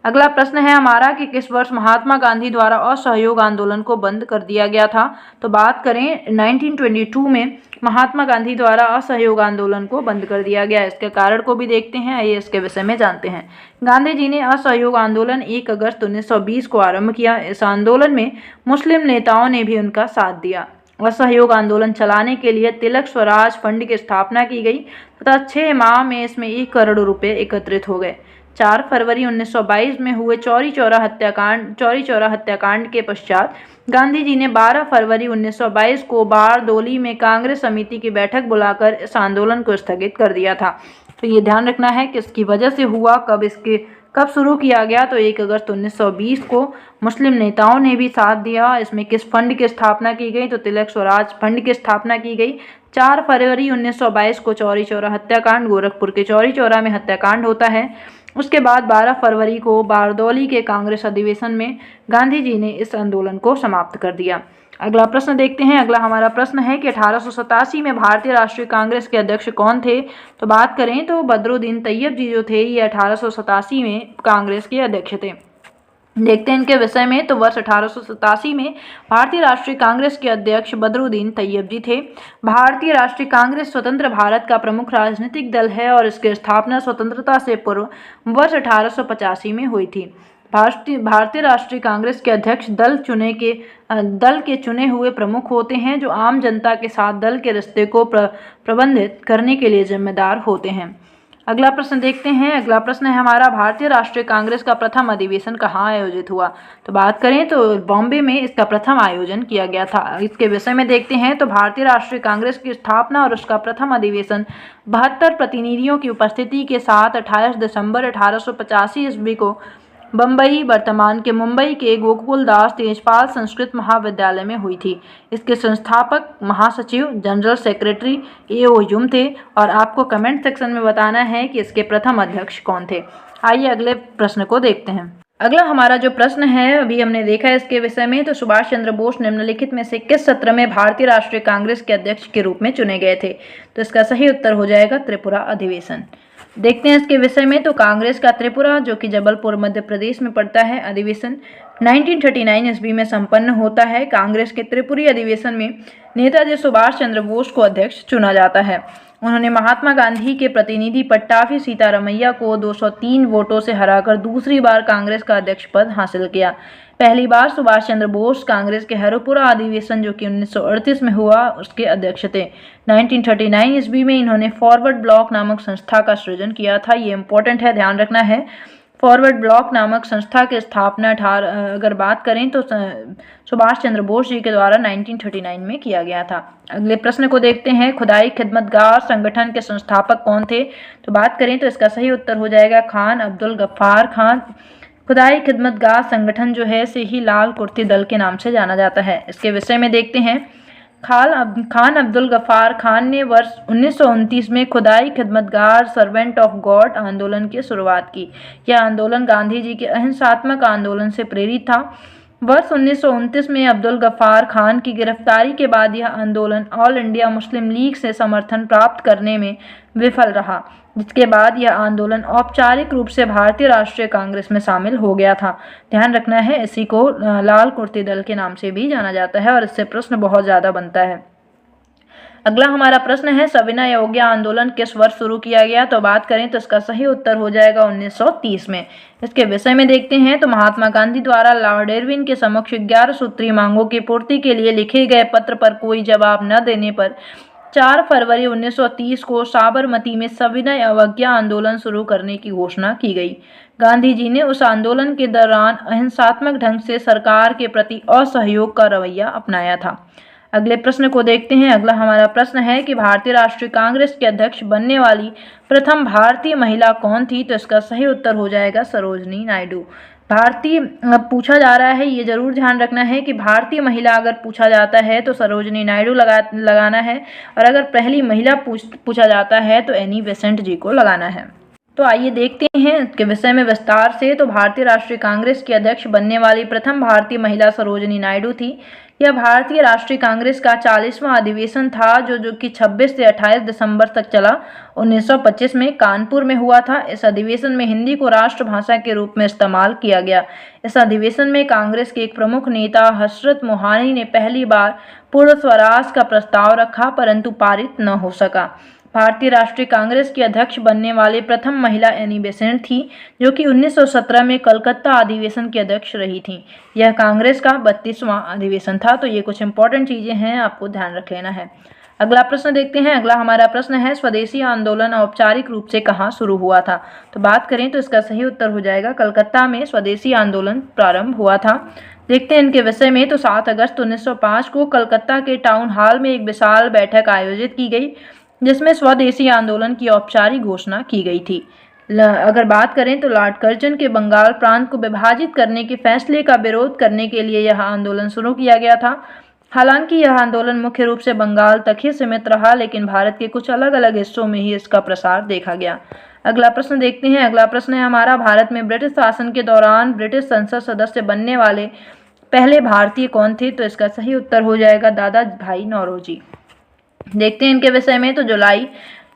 अगला प्रश्न है हमारा कि किस वर्ष महात्मा गांधी द्वारा असहयोग आंदोलन को बंद कर दिया गया था। तो बात करें 1922 में महात्मा गांधी द्वारा असहयोग आंदोलन को बंद कर दिया गया। इसके कारण को भी देखते हैं, आइए इसके विषय में जानते हैं। गांधी जी ने असहयोग आंदोलन 1 अगस्त 1920 को आरंभ किया। इस आंदोलन में मुस्लिम नेताओं ने भी उनका साथ दिया। असहयोग आंदोलन चलाने के लिए तिलक स्वराज फंड की स्थापना की गई तथा 6 माह में इसमें 1 करोड़ रुपए एकत्रित हो गए। 4 फरवरी 1922 में हुए चौरी चौरा हत्याकांड के पश्चात गांधी जी ने 12 फरवरी 1922 को बारदोली में कांग्रेस समिति की बैठक बुलाकर इस आंदोलन को स्थगित कर दिया था। तो ये ध्यान रखना है कि इसकी वजह से हुआ, कब शुरू किया गया। तो 1 अगस्त 1920 को मुस्लिम नेताओं ने भी साथ दिया। इसमें किस फंड की स्थापना की गई, तो तिलक स्वराज फंड की स्थापना की गई। 4 फरवरी 1922 को चौरी चौरा हत्याकांड, गोरखपुर के चौरी चौरा में हत्याकांड होता है। उसके बाद 12 फरवरी को बारदौली के कांग्रेस अधिवेशन में गांधी जी ने इस आंदोलन को समाप्त कर दिया। अगला प्रश्न देखते हैं। अगला हमारा प्रश्न है कि 1887 में भारतीय राष्ट्रीय कांग्रेस के अध्यक्ष कौन थे। तो बात करें तो बदरुद्दीन तैयब जी जो थे, ये 1887 में कांग्रेस के अध्यक्ष थे। देखते हैं इनके विषय में। तो वर्ष 1887 में भारतीय राष्ट्रीय कांग्रेस के अध्यक्ष बदरुद्दीन तैयब जी थे। भारतीय राष्ट्रीय कांग्रेस स्वतंत्र भारत का प्रमुख राजनीतिक दल है और इसकी स्थापना स्वतंत्रता से पूर्व वर्ष 1885 में हुई थी। भारतीय राष्ट्रीय कांग्रेस के अध्यक्ष दल के चुने हुए प्रमुख होते हैं, जो आम जनता के साथ दल के रिश्ते को प्रबंधित करने के लिए जिम्मेदार होते हैं। अगला प्रश्न देखते हैं। अगला प्रश्न है हमारा, भारतीय राष्ट्रीय कांग्रेस का प्रथम अधिवेशन कहाँ आयोजित हुआ। तो बात करें तो बॉम्बे में इसका प्रथम आयोजन किया गया था। इसके विषय में देखते हैं। तो भारतीय राष्ट्रीय कांग्रेस की स्थापना और उसका प्रथम अधिवेशन 72 प्रतिनिधियों की उपस्थिति के साथ 28 दिसंबर 1885 ईस्वी को बम्बई, वर्तमान के मुंबई के गोकुलदास तेजपाल संस्कृत महाविद्यालय में हुई थी। इसके संस्थापक महासचिव जनरल सेक्रेटरी A.O. ह्यूम थे और आपको कमेंट सेक्शन में बताना है कि इसके प्रथम अध्यक्ष कौन थे। आइए अगले प्रश्न को देखते हैं। अगला हमारा जो प्रश्न है अभी हमने देखा है इसके विषय में। तो सुभाष चंद्र बोस निम्नलिखित में से किस सत्र में भारतीय राष्ट्रीय कांग्रेस के अध्यक्ष के रूप में चुने गए थे। तो इसका सही उत्तर हो जाएगा त्रिपुरा अधिवेशन। देखते हैं इसके विषय में। तो कांग्रेस का त्रिपुरा जो कि जबलपुर मध्य प्रदेश में पड़ता है अधिवेशन 1939 ईस्वी में संपन्न होता है। कांग्रेस के त्रिपुरी अधिवेशन में नेताजी सुभाष चंद्र बोस को अध्यक्ष चुना जाता है। उन्होंने महात्मा गांधी के प्रतिनिधि पट्टाभी सीतारमैया को 203 वोटों से हराकर दूसरी बार कांग्रेस का अध्यक्ष पद हासिल किया। पहली बार सुभाष चंद्र बोस कांग्रेस के हरिपुरा अधिवेशन जो कि 1938 में हुआ उसके अध्यक्ष थे। 1939 ईस्वी में इन्होंने फॉरवर्ड ब्लॉक नामक संस्था का सृजन किया था। ये इंपॉर्टेंट है, ध्यान रखना है। फॉरवर्ड ब्लॉक नामक संस्था की स्थापना अगर बात करें तो सुभाष चंद्र बोस जी के द्वारा 1939 में किया गया था। अगले प्रश्न को देखते हैं। खुदाई खिदमतगार संगठन के संस्थापक कौन थे। तो बात करें तो इसका सही उत्तर हो जाएगा खान अब्दुल गफ्फार खान। खुदाई खिदमतगार संगठन जो है से ही लाल कुर्ती दल के नाम से जाना जाता है। इसके विषय में देखते हैं। खान अब्दुल गफ्फार खान ने वर्ष 1929 में खुदाई खिदमतगार सर्वेंट ऑफ गॉड आंदोलन की शुरुआत की। यह आंदोलन गांधी जी के अहिंसात्मक आंदोलन से प्रेरित था। वर्ष 1929 में अब्दुल गफ्फार खान की गिरफ्तारी के बाद यह आंदोलन ऑल इंडिया मुस्लिम लीग से समर्थन प्राप्त करने में विफल रहा, जिसके बाद यह आंदोलन औपचारिक रूप से भारतीय राष्ट्रीय कांग्रेस में शामिल हो गया था। ध्यान रखना है, इसी को लाल कुर्ती दल के नाम से भी जाना जाता है और इससे प्रश्न बहुत ज़्यादा बनता है। अगला हमारा प्रश्न है, सविनय अवज्ञा आंदोलन किस वर्ष शुरू किया गया? तो बात करें तो इसका सही उत्तर हो जाएगा 1930 में। इसके विषय में देखते हैं तो महात्मा गांधी द्वारा लॉर्ड इरविन के समक्ष 11 सूत्रीय मांगों की पूर्ति के लिए लिखे गए पत्र पर कोई जवाब न देने पर 4 फरवरी 1930 को साबरमती में सविनय अवज्ञा आंदोलन शुरू करने की घोषणा की गई। गांधी जी ने उस आंदोलन के दौरान अहिंसात्मक ढंग से सरकार के प्रति असहयोग का रवैया अपनाया था। अगले प्रश्न को देखते हैं। अगला हमारा प्रश्न है कि भारतीय राष्ट्रीय कांग्रेस के अध्यक्ष बनने वाली प्रथम भारतीय महिला कौन थी? तो इसका सही उत्तर हो जाएगा सरोजनी नायडू। भारतीय पूछा जा रहा है, ये जरूर ध्यान रखना है कि भारतीय महिला अगर पूछा जाता है तो सरोजनी नायडू लगाना है, और अगर पहली महिला पूछा जाता है तो एनी बेसेंट जी को लगाना है। तो आइए देखते हैं इसके विषय में विस्तार से। तो भारतीय राष्ट्रीय कांग्रेस की अध्यक्ष बनने वाली प्रथम भारतीय महिला सरोजनी नायडू थी। यह भारतीय राष्ट्रीय कांग्रेस का 40वां अधिवेशन था जो कि 26 से 28 दिसंबर तक चला। 1925 में कानपुर में हुआ था। इस अधिवेशन में हिंदी को राष्ट्रभाषा के रूप में इस्तेमाल किया गया। इस अधिवेशन में कांग्रेस के एक प्रमुख नेता हजरत मोहानी ने पहली बार पूर्ण स्वराज का प्रस्ताव रखा, परंतु पारित न हो सका। भारतीय राष्ट्रीय कांग्रेस की अध्यक्ष बनने वाली प्रथम महिला एनी बेसेंट थी, जो कि 1917 में कलकत्ता अधिवेशन की अध्यक्ष रही थी। यह कांग्रेस का 32वां अधिवेशन था। तो ये कुछ इंपॉर्टेंट चीजें हैं, आपको ध्यान रख लेना है। अगला प्रश्न देखते हैं। अगला हमारा प्रश्न है, स्वदेशी आंदोलन औपचारिक रूप से कहाँ शुरू हुआ था? तो बात करें तो इसका सही उत्तर हो जाएगा कलकत्ता में स्वदेशी आंदोलन प्रारंभ हुआ था। देखते हैं इनके विषय में। तो 7 अगस्त 1905 को कलकत्ता के टाउन हॉल में एक विशाल बैठक आयोजित की गई, जिसमें स्वदेशी आंदोलन की औपचारिक घोषणा की गई थी। अगर बात करें तो लॉर्ड कर्जन के बंगाल प्रांत को विभाजित करने के फैसले का विरोध करने के लिए यह आंदोलन शुरू किया गया था। हालांकि यह आंदोलन मुख्य रूप से बंगाल तक ही सीमित रहा, लेकिन भारत के कुछ अलग अलग हिस्सों में ही इसका प्रसार देखा गया। अगला प्रश्न देखते हैं। अगला प्रश्न है हमारा, भारत में ब्रिटिश शासन के दौरान ब्रिटिश संसद सदस्य बनने वाले पहले भारतीय कौन थे? तो इसका सही उत्तर हो जाएगा दादा भाई नौरोजी। देखते हैं इनके विषय में। तो जुलाई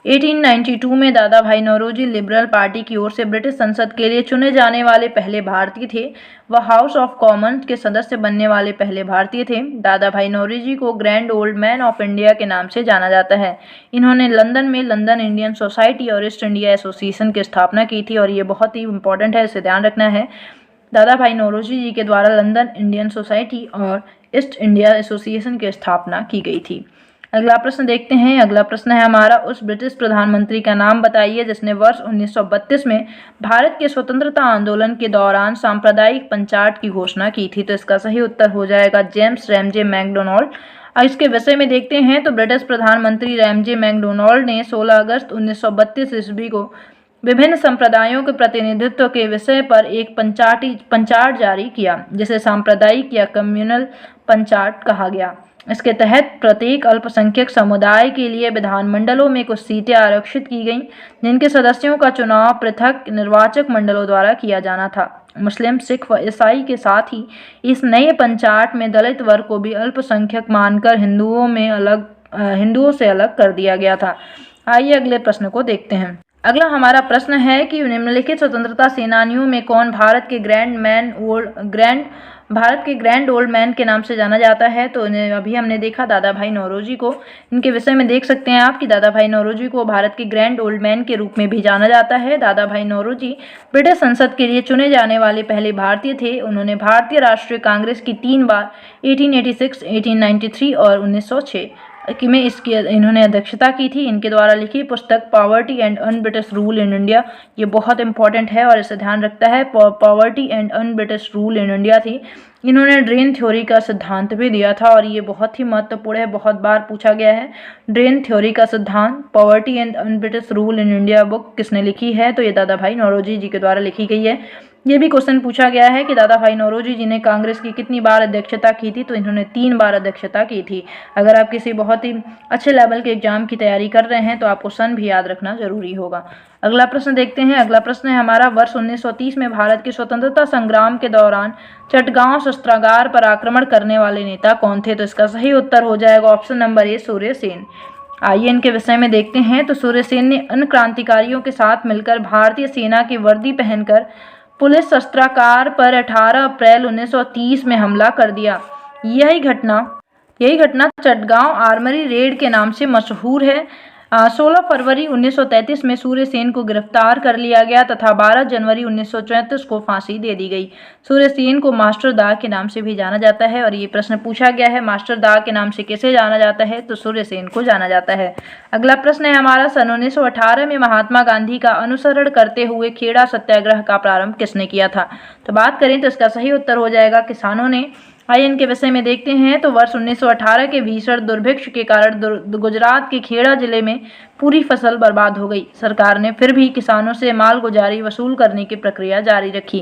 1892 में दादा भाई नौरोजी लिबरल पार्टी की ओर से ब्रिटिश संसद के लिए चुने जाने वाले पहले भारतीय थे। वह हाउस ऑफ कॉमन्स के सदस्य बनने वाले पहले भारतीय थे। दादा भाई नौरोजी को grand old man of India के नाम से जाना जाता है। इन्होंने लंदन में लंदन इंडियन सोसाइटी और ईस्ट इंडिया एसोसिएशन की स्थापना की थी, और ये बहुत ही इंपॉर्टेंट है, इसे ध्यान रखना है। दादा भाई नौरोजी जी के द्वारा लंदन इंडियन सोसाइटी और ईस्ट इंडिया एसोसिएशन की स्थापना की गई थी। अगला प्रश्न देखते हैं। अगला प्रश्न है हमारा, उस ब्रिटिश प्रधानमंत्री का नाम बताइए जिसने वर्ष 1932 में भारत के स्वतंत्रता आंदोलन के दौरान सांप्रदायिक पंचायत की घोषणा की थी। तो इसका सही उत्तर हो जाएगा जेम्स रैमजे मैकडोनाल्ड। इसके विषय में देखते हैं। तो ब्रिटिश प्रधानमंत्री रैमजे मैकडोनाल्ड ने 16 अगस्त 1932 ईस्वी को विभिन्न संप्रदायों के प्रतिनिधित्व के विषय पर एक पंचार्ट जारी किया, जिसे सांप्रदायिक या कम्युनल पंचार्ट कहा गया। इसके तहत प्रत्येक अल्पसंख्यक समुदाय के लिए विधानमंडलों में कुछ सीटें आरक्षित की गईं, जिनके सदस्यों का चुनाव पृथक निर्वाचक मंडलों द्वारा किया जाना था। मुस्लिम, सिख व ईसाई के साथ ही इस नए पंचायत में दलित वर्ग को भी अल्पसंख्यक मानकर हिंदुओं से अलग कर दिया गया था। आइए अगले प्रश्न को देखते हैं। अगला हमारा प्रश्न है कि निम्नलिखित स्वतंत्रता सेनानियों में कौन भारत के ग्रैंड ओल्ड मैन के नाम से जाना जाता है? तो अभी हमने देखा दादा भाई नौरोजी को। इनके विषय में देख सकते हैं आप कि दादा भाई नौरोजी को भारत के ग्रैंड ओल्ड मैन के रूप में भी जाना जाता है। दादा भाई नौरोजी ब्रिटिश संसद के लिए चुने जाने वाले पहले भारतीय थे। उन्होंने भारतीय राष्ट्रीय कांग्रेस की 3 बार 1886, 1893 और 1906 में इन्होंने अध्यक्षता की थी। इनके द्वारा लिखी पुस्तक poverty and un British rule in India, ये बहुत इंपॉर्टेंट है और इसे ध्यान रखता है। Poverty and un British rule in India थी। इन्होंने ड्रेन थ्योरी का सिद्धांत भी दिया था, और ये बहुत ही महत्वपूर्ण है, बहुत बार पूछा गया है। ड्रेन थ्योरी का सिद्धांत, poverty and un British rule in India book किसने लिखी है? तो ये दादा भाई नौरोजी जी के द्वारा लिखी गई है। ये भी क्वेश्चन पूछा गया है कि दादा भाई नौरोजी जी ने कांग्रेस की कितनी बार अध्यक्षता की थी, तो इन्होंने 3 बार अध्यक्षता की थी। अगर आप किसी बहुत ही अच्छे लेवल के एग्जाम की तैयारी कर रहे हैं तो आपको सन भी याद रखना जरूरी होगा। अगला प्रश्न देखते हैं। अगला प्रश्न है हमारा, वर्ष 1930 में भारत के स्वतंत्रता संग्राम के दौरान चटगांव शस्त्रागार पर आक्रमण करने वाले नेता कौन थे? तो इसका सही उत्तर हो जाएगा option number A, Surya Sen. आइए इनके विषय में देखते हैं। तो सूर्य सेन ने अन्य क्रांतिकारियों के साथ मिलकर भारतीय सेना की वर्दी पहनकर पुलिस शस्त्रागार पर 18 अप्रैल 1930 में हमला कर दिया। यही घटना चटगांव आर्मरी रेड के नाम से मशहूर है। 16 फरवरी 1933 में सूर्य सेन को गिरफ्तार कर लिया गया तथा 12 जनवरी 1934 को फांसी दे दी गई। सूर्य सेन को मास्टर दा के नाम से भी जाना जाता है और ये प्रश्न पूछा गया है, मास्टर दा के नाम से किसे जाना जाता है? तो सूर्य सेन को जाना जाता है। अगला प्रश्न है हमारा, सन 1918 में महात्मा गांधी का अनुसरण करते हुए खेड़ा सत्याग्रह का प्रारंभ किसने किया था? तो बात करें तो इसका सही उत्तर हो जाएगा किसानों ने। आइए इनके विषय में देखते हैं। तो वर्ष 1918 के भीषण दुर्भिक्ष के कारण गुजरात के खेड़ा जिले में पूरी फसल बर्बाद हो गई। सरकार ने फिर भी किसानों से मालगुजारी वसूल करने की प्रक्रिया जारी रखी।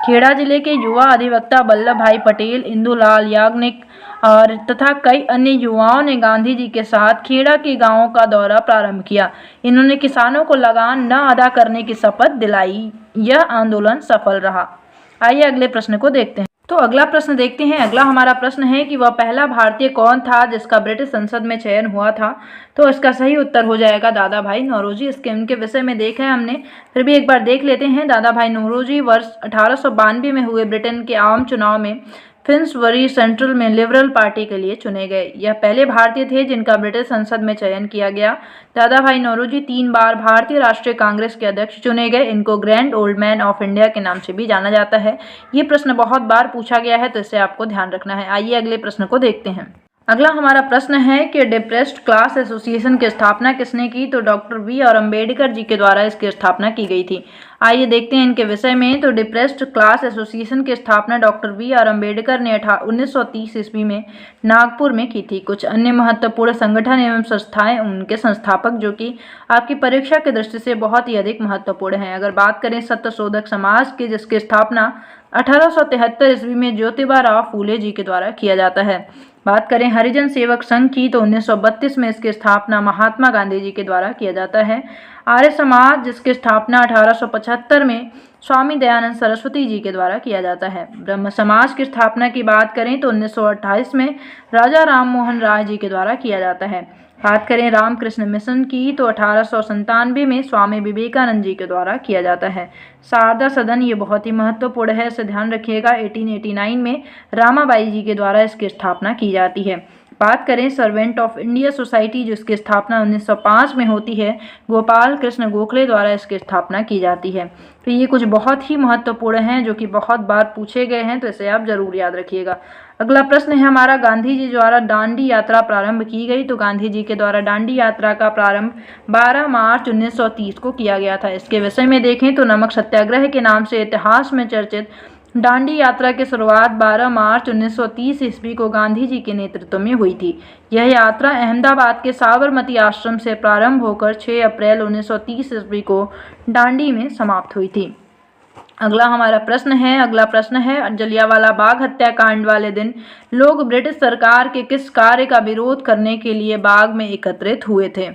खेड़ा जिले के युवा अधिवक्ता वल्लभ भाई पटेल, इंदुलाल याग्निक और तथा कई अन्य युवाओं ने गांधी जी के साथ खेड़ा के गांवों का दौरा प्रारंभ किया। इन्होंने किसानों को लगान न अदा करने की शपथ दिलाई। यह आंदोलन सफल रहा। आइए अगले प्रश्न को देखते हैं। तो अगला प्रश्न देखते हैं। अगला हमारा प्रश्न है कि वह पहला भारतीय कौन था जिसका ब्रिटिश संसद में चयन हुआ था? तो इसका सही उत्तर हो जाएगा दादा भाई नौरोजी। इनके विषय में देखा है हमने, फिर भी एक बार देख लेते हैं। दादा भाई नौरोजी वर्ष 1892 में हुए ब्रिटेन के आम चुनाव में फिन्सबरी सेंट्रल में लिबरल पार्टी के लिए चुने गए। यह पहले भारतीय थे जिनका ब्रिटिश संसद में चयन किया गया। दादा भाई नौरोजी 3 बार भारतीय राष्ट्रीय कांग्रेस के अध्यक्ष चुने गए। इनको grand old man of India के नाम से भी जाना जाता है। ये प्रश्न बहुत बार पूछा गया है तो इसे आपको ध्यान रखना है। आइए अगले प्रश्न को देखते हैं। अगला हमारा प्रश्न है कि डिप्रेस्ड क्लास एसोसिएशन की स्थापना किसने की? तो doctor B are Ambedkar ji के द्वारा इसकी स्थापना की गई थी। आइए देखते हैं इनके विषय में। तो डिप्रेस्ड क्लास एसोसिएशन की स्थापना डॉक्टर बी आर अम्बेडकर ने 1930 ईस्वी में नागपुर में की थी। कुछ अन्य महत्वपूर्ण संगठन एवं संस्थाएं उनके संस्थापक जो कि आपकी परीक्षा की दृष्टि से बहुत ही अधिक महत्वपूर्ण हैं। अगर बात करें सत्यशोधक समाज की, जिसकी स्थापना 1873 ईस्वी में ज्योतिबा राव फूले जी के द्वारा किया जाता है। बात करें हरिजन सेवक संघ की, तो 1932 में इसकी स्थापना महात्मा गांधी जी के द्वारा किया जाता है। आर्य समाज, जिसकी स्थापना 1875 में स्वामी दयानंद सरस्वती जी के द्वारा किया जाता है। ब्रह्म समाज की स्थापना की बात करें तो 1928 में राजा राम मोहन राय जी के द्वारा किया जाता है। बात करें रामकृष्ण मिशन की, तो 1897 में स्वामी विवेकानंद जी के द्वारा किया जाता है। शारदा सदन, ये बहुत ही महत्वपूर्ण है, इसे ध्यान रखिएगा। 1889 में रामाबाई जी के द्वारा इसकी स्थापना की जाती है। बात करें सर्वेंट ऑफ इंडिया सोसाइटी, जिसकी स्थापना 1905 में होती है, गोपाल कृष्ण गोखले द्वारा इसकी स्थापना की जाती है। तो ये कुछ बहुत ही महत्वपूर्ण हैं जो कि बहुत बार पूछे गए हैं, तो इसे आप जरूर याद रखिएगा। अगला प्रश्न है हमारा, गांधी जी द्वारा दांडी यात्रा प्रारंभ की गई। तो गांधी जी के द्वारा दांडी यात्रा का प्रारंभ 12 मार्च 1930 को किया गया था। इसके विषय में देखें तो नमक सत्याग्रह के नाम से इतिहास में चर्चित दांडी यात्रा की शुरुआत 12 मार्च 1930 ईस्वी को गांधी जी के नेतृत्व में हुई थी। यह यात्रा अहमदाबाद के साबरमती आश्रम से प्रारंभ होकर 6 अप्रैल 1930 ईस्वी को दांडी में समाप्त हुई थी। अगला हमारा प्रश्न है जलियांवाला बाग हत्याकांड वाले दिन लोग ब्रिटिश सरकार के किस कार्य का विरोध करने के लिए बाग में एकत्रित हुए थे?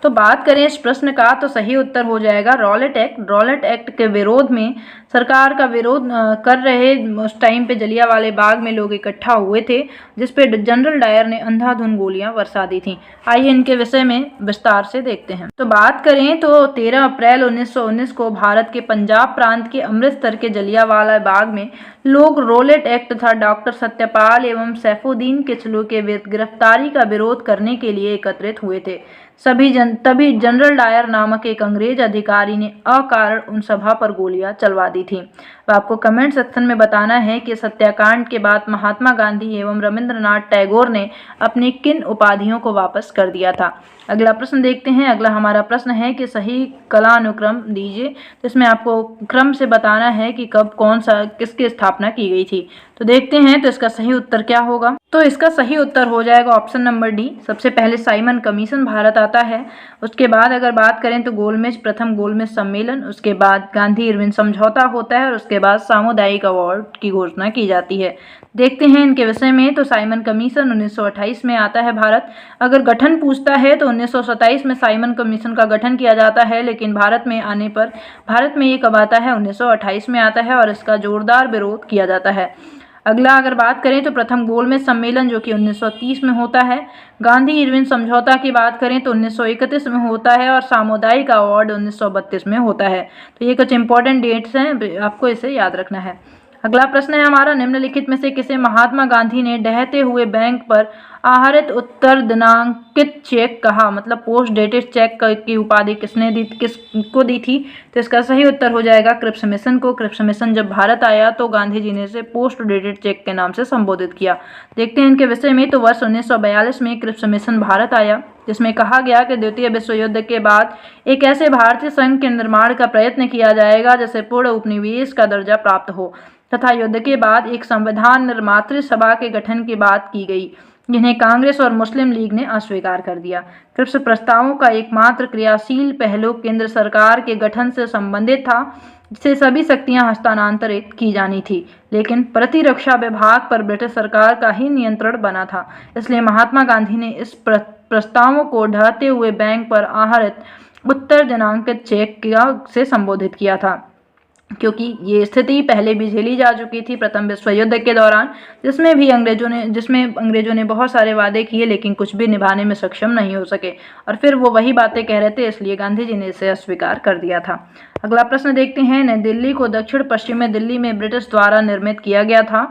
तो बात करें इस प्रश्न का, तो सही उत्तर हो जाएगा रॉलेट एक्ट। रॉलेट एक्ट के विरोध में सरकार का विरोध कर रहे उस टाइम पे जलियांवाले बाग में लोग इकट्ठा हुए थे, जिस पे जनरल डायर ने अंधाधुंध गोलियां बरसा दी थी। आइए इनके विषय में विस्तार से देखते हैं। तो बात करें तो 13 अप्रैल 1919 को भारत के पंजाब प्रांत के अमृतसर के जलियांवाला बाग में लोग रॉलेट एक्ट तथा डॉक्टर सत्यपाल एवं सैफुद्दीन किचलू के गिरफ्तारी का विरोध करने के लिए एकत्रित हुए थे। तभी जनरल डायर नामक एक अंग्रेज अधिकारी ने अकारण उन सभा पर गोलियां चलवा दी थी। तो आपको कमेंट सेक्शन में बताना है कि सत्याकांड के बाद महात्मा गांधी एवं रविंद्रनाथ टैगोर ने अपनी किन उपाधियों को वापस कर दिया था। अगला प्रश्न देखते हैं। अगला हमारा प्रश्न है कि सही कालानुक्रम दीजिए। तो इसमें आपको क्रम से बताना है कि कब कौन सा किसकी स्थापना की गई थी। तो देखते हैं तो इसका सही उत्तर क्या होगा। तो इसका सही उत्तर हो जाएगा ऑप्शन नंबर डी। सबसे पहले साइमन कमीशन भारत आता है। उसके बाद अगर बात करें तो गोलमेज, प्रथम गोलमेज सम्मेलन, उसके बाद गांधी इरविन समझौता होता है और उसके बाद सामुदायिक अवार्ड की घोषणा की जाती है। देखते हैं इनके विषय में। तो साइमन कमीशन 1928 में आता है भारत। अगर गठन पूछता है तो 1927 में साइमन कमीशन का गठन किया जाता है, लेकिन भारत में आने पर भारत में ये कब आता है, 1928 में आता है और इसका जोरदार विरोध किया जाता है। अगला अगर बात करें तो प्रथम गोलमेज सम्मेलन जो कि 1930 में होता है। गांधी इरविन समझौता की बात करें तो 1931 में होता है और सामुदायिक अवार्ड 1932 में होता है। तो ये कुछ इंपॉर्टेंट डेट्स हैं, आपको इसे याद रखना है। अगला प्रश्न है हमारा, निम्नलिखित में से किसे महात्मा गांधी ने ढहते हुए बैंक पर आहरित उत्तर दिनांकित चेक कहा, मतलब पोस्ट डेटेड चेक की उपाधि किसको दी थी? तो इसका सही उत्तर हो जाएगा क्रिप्स मिशन को। क्रिप्स मिशन जब भारत आया तो गांधी जी ने इसे पोस्ट डेटेड चेक के नाम से संबोधित किया। देखते हैं इनके विषय में। तो वर्ष 1942 में क्रिप्स मिशन भारत आया, जिसमें कहा गया कि द्वितीय विश्व युद्ध के बाद एक ऐसे भारतीय संघ के निर्माण का प्रयत्न किया जाएगा जिसे पूर्ण उपनिवेश का दर्जा प्राप्त हो, तथा युद्ध के बाद एक संविधान निर्मात्री सभा के गठन की बात की गई, जिन्हें कांग्रेस और मुस्लिम लीग ने अस्वीकार कर दिया। क्रिप्स प्रस्तावों का एकमात्र क्रियाशील पहलू केंद्र सरकार के गठन से संबंधित था, जिसे सभी शक्तियां हस्तांतरित की जानी थी, लेकिन प्रतिरक्षा विभाग पर ब्रिटिश सरकार का ही नियंत्रण बना था। इसलिए महात्मा गांधी ने इस प्रस्तावों को ढहते हुए बैंक पर आहरित उत्तर दिनांकित चेक से संबोधित किया था, क्योंकि ये स्थिति पहले भी झेली जा चुकी थी प्रथम विश्व युद्ध के दौरान, जिसमें अंग्रेजों ने बहुत सारे वादे किए लेकिन कुछ भी निभाने में सक्षम नहीं हो सके, और फिर वो वही बातें कह रहे थे, इसलिए गांधी जी ने इसे अस्वीकार कर दिया था। अगला प्रश्न देखते हैं। नई दिल्ली को दक्षिण पश्चिमी दिल्ली में ब्रिटिश द्वारा निर्मित किया गया था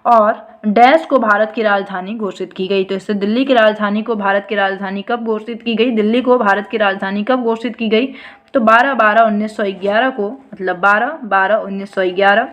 और डैश को भारत की राजधानी घोषित की गई। तो इससे दिल्ली की राजधानी को भारत की राजधानी कब घोषित की गई? दिल्ली को भारत की राजधानी कब घोषित की गई? तो 12/12/1911 को, मतलब 12/12/1911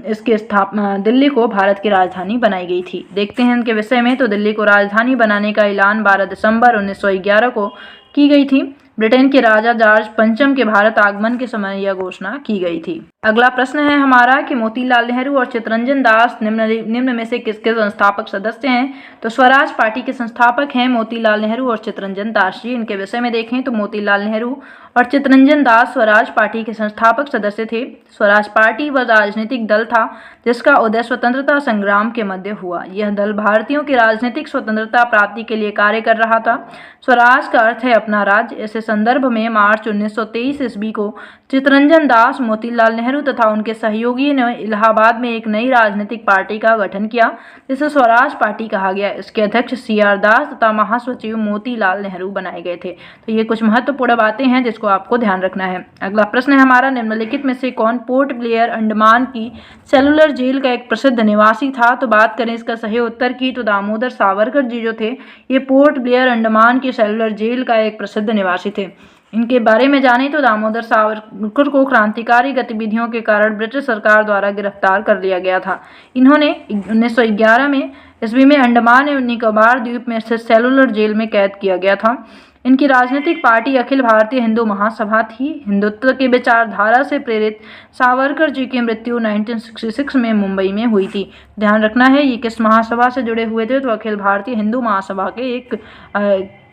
इसकी स्थापना, दिल्ली को भारत की राजधानी बनाई गई थी। देखते हैं इनके विषय में। तो दिल्ली को राजधानी बनाने का ऐलान 12 दिसंबर 1911 को की गई थी। ब्रिटेन के राजा जॉर्ज पंचम के भारत आगमन के समय यह घोषणा की गई थी। अगला प्रश्न है हमारा कि मोतीलाल नेहरू और चित्तरंजन दास निम्न में से किसके संस्थापक सदस्य हैं? तो स्वराज पार्टी के संस्थापक हैं मोतीलाल नेहरू और चित्तरंजन दास जी। इनके विषय में देखें तो मोतीलाल नेहरू और चित्तरंजन दास स्वराज पार्टी के संस्थापक सदस्य थे। स्वराज पार्टी वह राजनीतिक दल था जिसका उदय स्वतंत्रता संग्राम के मध्य हुआ। यह दल भारतीयों की राजनीतिक स्वतंत्रता प्राप्ति के लिए कार्य कर रहा था। स्वराज का अर्थ है अपना राज्य। इस संदर्भ में मार्च 1923 ईस्वी को चित्तरंजन दास, मोतीलाल नेहरू तथा उनके सहयोगी ने इलाहाबाद में एक नई राजनीतिक पार्टी का गठन किया, जिसे स्वराज पार्टी कहा गया। इसके अध्यक्ष CR दास तथा महासचिव मोतीलाल नेहरू बनाए गए थे। तो ये कुछ महत्वपूर्ण बातें हैं जिसको आपको ध्यान रखना है। अगला प्रश्न है हमारा, निम्नलिखित में से कौन पोर्ट ब्लेयर अंडमान की सेलुलर जेल का एक प्रसिद्ध निवासी था? तो बात करें इसका सही उत्तर की तो दामोदर सावरकर जी जो थे, ये पोर्ट ब्लेयर अंडमान की सेलुलर जेल का एक प्रसिद्ध निवासी थे। इनके बारे में जाने तो दामोदर सावरकर को क्रांतिकारी गतिविधियों के कारण ब्रिटिश सरकार द्वारा गिरफ्तार कर लिया गया था। इन्होंने 1911 में ईस्वी में अंडमान एवं निकोबार द्वीप में स्थित सेलुलर जेल में कैद किया गया था। इनकी राजनीतिक पार्टी अखिल भारतीय हिंदू महासभा थी। हिंदुत्व की विचारधारा से प्रेरित सावरकर जी की मृत्यु 1966 में मुंबई में हुई थी। ध्यान रखना है ये किस महासभा से जुड़े हुए थे? तो अखिल भारतीय हिंदू महासभा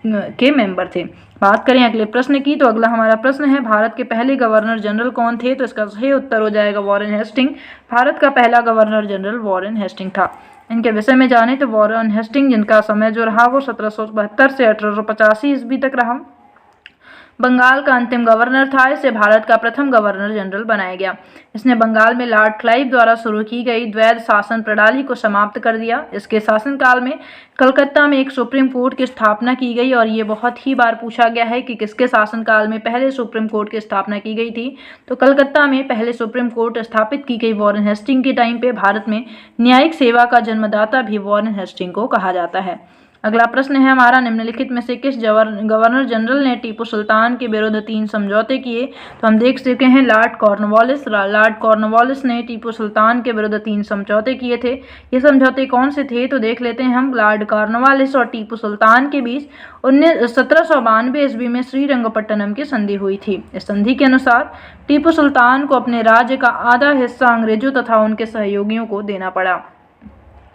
के मेंबर थे। बात करें अगले प्रश्न की तो अगला हमारा प्रश्न है, भारत के पहले गवर्नर जनरल कौन थे? तो इसका सही उत्तर हो जाएगा वॉरेन हेस्टिंग। भारत का पहला गवर्नर जनरल वॉरेन हेस्टिंग था। इनके विषय में जाने तो वॉरेन हेस्टिंग, जिनका समय जो रहा वो 1772 से 1885 ईस्वी तक रहा, बंगाल का अंतिम गवर्नर था। इसे भारत का प्रथम गवर्नर जनरल बनाया गया। इसने बंगाल में लॉर्ड क्लाइव द्वारा शुरू की गई द्वैध शासन प्रणाली को समाप्त कर दिया। इसके शासनकाल में कलकत्ता में एक सुप्रीम कोर्ट की स्थापना की गई, और ये बहुत ही बार पूछा गया है कि किसके शासनकाल में पहले सुप्रीम कोर्ट की स्थापना की गई थी। तो कलकत्ता में पहले सुप्रीम कोर्ट स्थापित की गई वॉरेन हेस्टिंग के टाइम पे। भारत में न्यायिक सेवा का जन्मदाता भी वॉरेन हेस्टिंग को कहा जाता है। अगला प्रश्न है हमारा, निम्नलिखित में से किस गवर्नर जनरल ने टीपू सुल्तान के विरुद्ध 3 समझौते किए? तो हम देख चुके हैं लॉर्ड कॉर्नवालिस ने टीपू सुल्तान के विरुद्ध 3 समझौते किए थे। ये समझौते कौन से थे? तो देख लेते हैं हम। लॉर्ड कॉर्नवालिस और टीपू सुल्तान के बीच 1792 ईस्वी में श्रीरंगपट्टनम की संधि हुई थी। इस संधि के अनुसार टीपू सुल्तान को अपने राज्य का आधा हिस्सा अंग्रेजों तथा उनके सहयोगियों को देना पड़ा।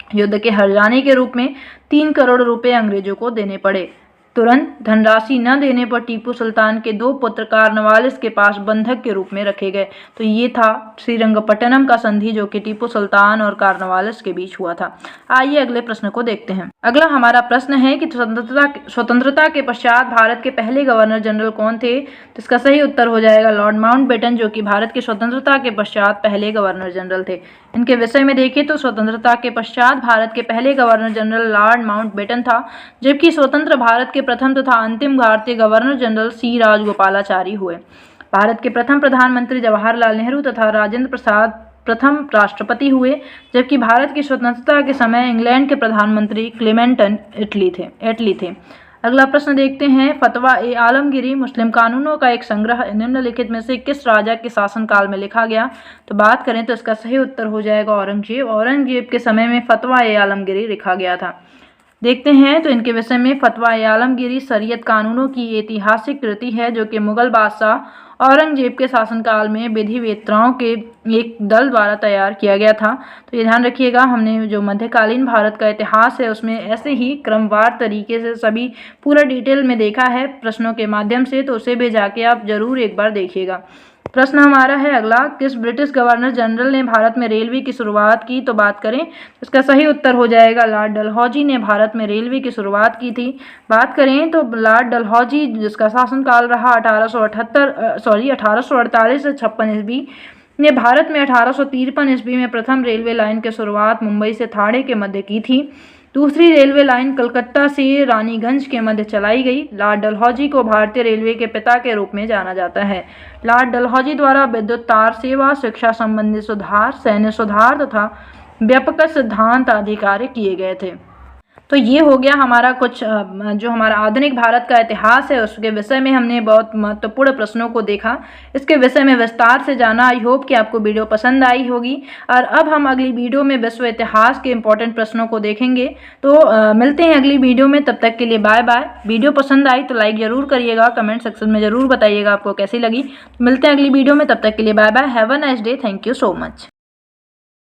युद्ध के हार जाने के रूप में 3 करोड़ रुपए अंग्रेजों को देने पड़े। तुरंत धनराशि न देने पर टीपू सुल्तान के 2 पुत्र कार्नवालिस के पास बंधक के रूप में रखे गए। तो ये था श्रीरंगपट्टनम का संधि जो कि टीपू सुल्तान और कार्नवालिस के बीच हुआ था। आइए अगले प्रश्न को देखते हैं। अगला हमारा प्रश्न है कि स्वतंत्रता के पश्चात भारत के पहले गवर्नर जनरल कौन थे? तो इसका सही उत्तर हो जाएगा लॉर्ड माउंटबेटन, जो कि भारत की स्वतंत्रता के पश्चात पहले गवर्नर जनरल थे। इनके विषय में देखें तो स्वतंत्रता के पश्चात भारत के पहले गवर्नर जनरल लॉर्ड माउंटबेटन था, जबकि स्वतंत्र भारत के प्रथम तथा अंतिम भारतीय गवर्नर जनरल सी राजगोपालाचारी हुए। भारत के प्रथम प्रधानमंत्री जवाहरलाल नेहरू तथा राजेंद्र प्रसाद प्रथम राष्ट्रपति हुए, जबकि भारत की स्वतंत्रता के समय इंग्लैंड के प्रधानमंत्री क्लेमेंटन एटली थे। अगला प्रश्न देखते हैं। फतवा-ए-आलमगीरी मुस्लिम कानूनों का एक संग्रह निम्नलिखित में से किस राजा के शासनकाल में लिखा गया? तो बात करें तो इसका सही उत्तर हो जाएगा औरंगजेब। औरंगजेब के समय में फतवा-ए-आलमगीरी लिखा गया था। देखते हैं तो इनके विषय में फतवा-ए-आलमगीरी शरीयत कानूनों की ऐतिहासिक कृति है जो कि मुगल बादशाह औरंगजेब के शासनकाल में विधिवेत्ताओं के एक दल द्वारा तैयार किया गया था। तो ये ध्यान रखिएगा, हमने जो मध्यकालीन भारत का इतिहास है उसमें ऐसे ही क्रमवार तरीके से सभी पूरा डिटेल में देखा है प्रश्नों के माध्यम से, तो उसे भी जाके आप जरूर एक बार देखिएगा। प्रश्न हमारा है अगला, किस ब्रिटिश गवर्नर जनरल ने भारत में रेलवे की शुरुआत की? तो बात करें इसका सही उत्तर हो जाएगा लॉर्ड डलहौजी ने भारत में रेलवे की शुरुआत की थी। बात करें तो लॉर्ड डलहौजी जिसका शासनकाल रहा 1848 से 56 ईस्वी ने भारत में 1853 ईस्वी में प्रथम रेलवे लाइन की शुरुआत मुंबई से थाणे के मध्य की थी। दूसरी रेलवे लाइन कलकत्ता से रानीगंज के मध्य चलाई गई। लॉर्ड डलहौजी को भारतीय रेलवे के पिता के रूप में जाना जाता है। लॉर्ड डलहौजी द्वारा विद्युत तार सेवा, शिक्षा संबंधी सुधार, सैन्य सुधार तथा व्यापक सिद्धांत आदि कार्य किए गए थे। तो ये हो गया हमारा कुछ जो हमारा आधुनिक भारत का इतिहास है उसके विषय में हमने बहुत महत्वपूर्ण प्रश्नों को देखा, इसके विषय में विस्तार से जाना। आई होप कि आपको वीडियो पसंद आई होगी और अब हम अगली वीडियो में विश्व इतिहास के इंपॉर्टेंट प्रश्नों को देखेंगे। तो मिलते हैं अगली वीडियो में, तब तक के लिए बाय बाय। वीडियो पसंद आई तो लाइक ज़रूर करिएगा, कमेंट सेक्शन में ज़रूर बताइएगा आपको कैसी लगी। मिलते हैं अगली वीडियो में, तब तक के लिए bye bye. Have a nice day. Thank you so much.